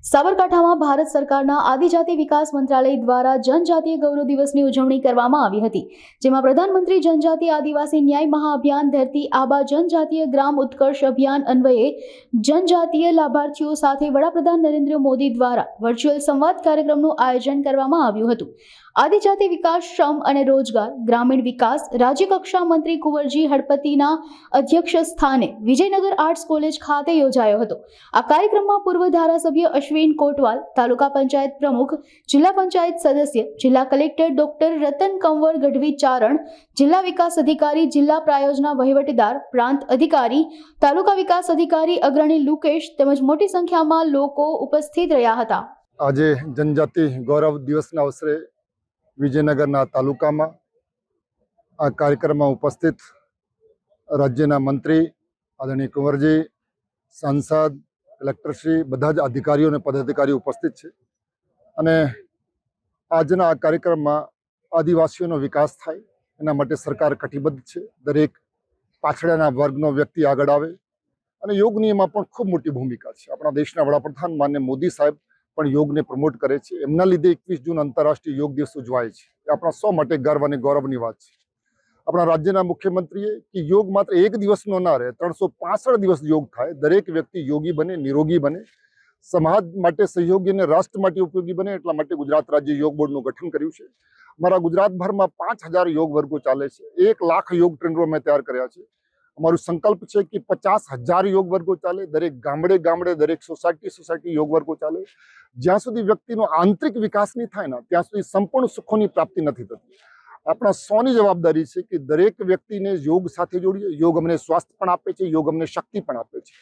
સાબરકાંઠામાં ભારત સરકારના આદિજાતિ વિકાસ મંત્રાલય દ્વારા જનજાતીય ગૌરવ દિવસની ઉજવણી કરવામાં આવી હતી, જેમાં પ્રધાનમંત્રી જનજાતિ આદિવાસી ન્યાય મહાઅભિયાન ધરતી આબા જનજાતીય ગ્રામ ઉત્કર્ષ અભિયાન અન્વયે જનજાતીય લાભાર્થીઓ સાથે વડાપ્રધાન નરેન્દ્ર મોદી દ્વારા વર્ચ્યુઅલ સંવાદ કાર્યક્રમનું આયોજન કરવામાં આવ્યું હતું। આદિજાતિ વિકાસ, શ્રમ અને રોજગાર, ગ્રામીણ વિકાસ રાજ્યકક્ષા મંત્રી કુંવરજી હળપતિના અધ્યક્ષ સ્થાને વિજયનગર આર્ટ્સ કોલેજ ખાતે યોજાયો હતો। આ કાર્યક્રમમાં પૂર્વ ધારાસભ્ય અશ્વિન કોટવાલ, તાલુકા પંચાયત પ્રમુખ, જિલ્લા પંચાયત સદસ્ય, જિલ્લા કલેક્ટર ડોક્ટર રતન કંવર ગઢવી ચારણ, જિલ્લા વિકાસ અધિકારી, જિલ્લા પ્રાયોજના વહીવટદાર, પ્રાંત અધિકારી, તાલુકા વિકાસ અધિકારી અગ્રણી લુકેશ તેમજ મોટી સંખ્યામાં લોકો ઉપસ્થિત રહ્યા હતા। આજે જનજાતિ ગૌરવ દિવસના અવસરે વિજયનગરના તાલુકામાં આ કાર્યક્રમમાં ઉપસ્થિત રાજ્યના મંત્રી આદરણીય કુંવરજી, સાંસદ, કલેક્ટરશ્રી, બધા જ અધિકારીઓ અને પદાધિકારીઓ ઉપસ્થિત છે અને આજના આ કાર્યક્રમમાં આદિવાસીઓનો વિકાસ થાય એના માટે સરકાર કટિબદ્ધ છે। દરેક પાછળના વર્ગનો વ્યક્તિ આગળ આવે અને યોગની એમાં પણ ખૂબ મોટી ભૂમિકા છે। આપણા દેશના વડાપ્રધાન માન્ય મોદી સાહેબ પણ યોગને પ્રમોટ કરે છે। એમના લીધે 21 જૂન આંતરરાષ્ટ્રીય યોગ દિવસ ઉજવાય છે। એ આપણા સૌ માટે ગર્વ અને ગૌરવની વાત છે। આપણા રાજ્યના મુખ્યમંત્રીએ કે યોગ માત્ર એક દિવસનો ના રહે, 365 દિવસ યોગ થાય, દરેક વ્યક્તિ યોગી બને, નિરોગી બને, સમાજ માટે સહયોગી અને રાષ્ટ્ર માટે ઉપયોગી બને, એટલા માટે ગુજરાત રાજ્ય યોગ બોર્ડનું ગઠન કર્યું છે। અમારા ગુજરાતભરમાં 5000 યોગ વર્ગો ચાલે છે। 1 લાખ યોગ ટ્રેનરો અમે તૈયાર કર્યા છે। અમારું સંકલ્પ છે કે 50,000 યોગ વર્ગો ચાલે, દરેક ગામડે ગામડે, દરેક સોસાયટી યોગ વર્ગો ચાલે। જ્યાં સુધી વ્યક્તિનો આંતરિક વિકાસ નહીં થાય ને ત્યાં સુધી સંપૂર્ણ સુખોની પ્રાપ્તિ નથી થતી। આપણા સૌની જવાબદારી છે કે દરેક વ્યક્તિને યોગ સાથે જોડીએ। યોગ અમને સ્વાસ્થ્ય પણ આપે છે, યોગ અમને શક્તિ પણ આપે છે,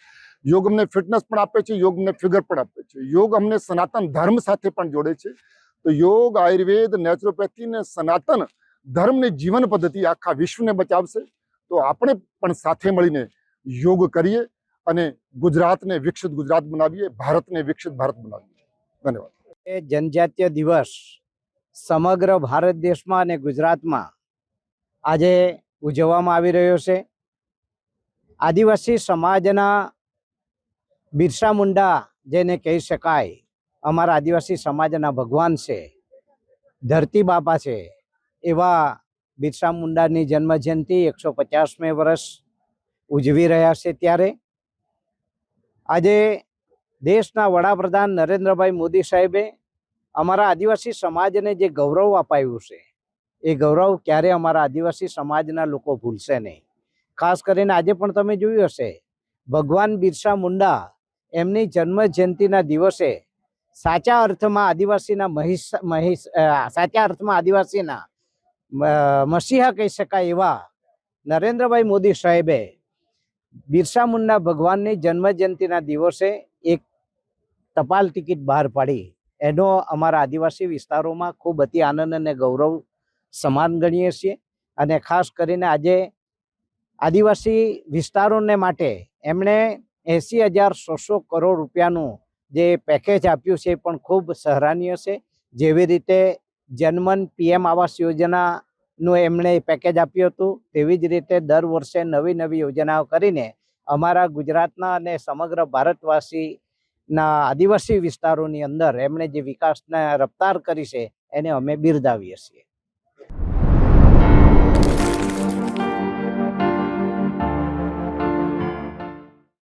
યોગ અમને ફિટનેસ પણ આપે છે, યોગ અમને ફિગર પણ આપે છે, યોગ અમને સનાતન ધર્મ સાથે પણ જોડે છે। તો યોગ, આયુર્વેદ, નેચરોપેથી ને સનાતન ધર્મની જીવન પદ્ધતિ આખા વિશ્વને બચાવશે। તો આપણે પણ સાથે મળીને યોગ કરીએ અને ગુજરાતને વિકસિત ગુજરાત બનાવીએ, ભારતને વિકસિત ભારત બનાવીએ। ધન્યવાદ। જનજાતીય દિવસ સમગ્ર ભારત દેશમાં અને ગુજરાતમાં આજે ઉજવવામાં આવી રહ્યો છે। આદિવાસી સમાજના બિરસા મુંડા જેને કહી શકાય, અમારા આદિવાસી સમાજના ભગવાન છે, ધરતી બાપા છે, એવા બિરસા મુંડાની જન્મજયંતિ 150મે વર્ષ ઉજવી રહ્યા છે। ત્યારે આજે દેશના વડાપ્રધાન નરેન્દ્રભાઈ મોદી સાહેબે અમારા આદિવાસી સમાજને જે ગૌરવ અપાયું છે, એ ગૌરવ ક્યારે અમારા આદિવાસી સમાજના લોકો ભૂલશે નહીં। ખાસ કરીને આજે પણ તમે જોયું હશે, ભગવાન બિરસા મુંડા એમની જન્મજયંતિના દિવસે સાચા અર્થમાં આદિવાસીના મસીહા કહી શકાય એવા નરેન્દ્રભાઈ મોદી સાહેબે બિરસા મુંડા ભગવાનની જન્મજયંતિના દિવસે એક ટપાલ ટિકિટ બહાર પાડી। એનો અમારા આદિવાસી વિસ્તારોમાં ખૂબ અતિ આનંદ અને ગૌરવ સમાન ગણીએ છીએ। અને ખાસ કરીને આજે આદિવાસી વિસ્તારોને માટે એમણે 80,600 કરોડ રૂપિયાનું જે પેકેજ આપ્યું છે એ પણ ખૂબ સરાહનીય છે। જેવી રીતે જનમન PM આવાસ યોજનાનું એમણે પેકેજ આપ્યું હતું, તેવી જ રીતે દર વર્ષે નવી નવી યોજનાઓ કરીને અમારા ગુજરાતના અને સમગ્ર ભારતવાસીના આદિવાસી વિસ્તારોની અંદર એમણે જે વિકાસના રફતાર કરી છે એને અમે બિરદાવીએ છીએ।